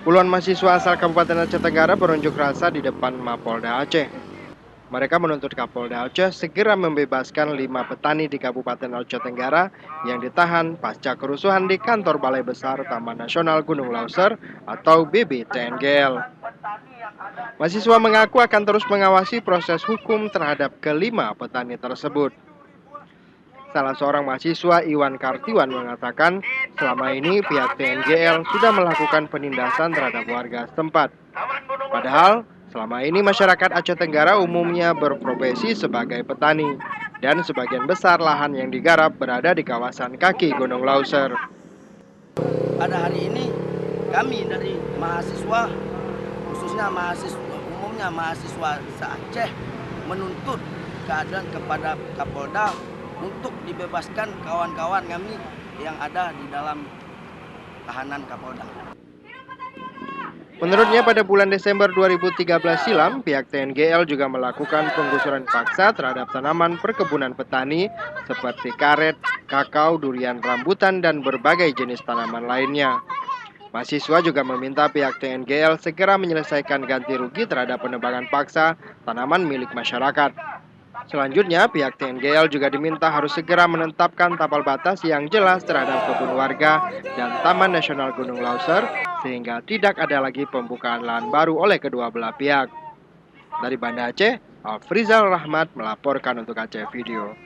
Puluhan mahasiswa asal Kabupaten Aceh Tenggara berunjuk rasa di depan Mapolda Aceh. Mereka menuntut Kapolda Aceh segera membebaskan 5 petani di Kabupaten Aceh Tenggara yang ditahan pasca kerusuhan di kantor Balai Besar Taman Nasional Gunung Lauser atau BBTNGL. Mahasiswa mengaku akan terus mengawasi proses hukum terhadap ke-5 petani tersebut. Salah seorang mahasiswa, Iwan Kartiwan, mengatakan selama ini pihak TNGL sudah melakukan penindasan terhadap warga setempat. Padahal selama ini masyarakat Aceh Tenggara umumnya berprofesi sebagai petani dan sebagian besar lahan yang digarap berada di kawasan kaki Gunung Lauser. Pada hari ini kami dari mahasiswa, khususnya mahasiswa se-Aceh, menuntut keadilan kepada Kapolda untuk dibebaskan kawan-kawan kami yang ada di dalam tahanan Kapolda. Menurutnya pada bulan Desember 2013 silam, pihak TNGL juga melakukan penggusuran paksa terhadap tanaman perkebunan petani seperti karet, kakao, durian rambutan, dan berbagai jenis tanaman lainnya. Mahasiswa juga meminta pihak TNGL segera menyelesaikan ganti rugi terhadap penebangan paksa tanaman milik masyarakat. Selanjutnya, pihak TNGL juga diminta harus segera menetapkan tapal batas yang jelas terhadap kebun warga dan Taman Nasional Gunung Lauser sehingga tidak ada lagi pembukaan lahan baru oleh kedua belah pihak. Dari Banda Aceh, Afrizal Rahmat melaporkan untuk Aceh Video.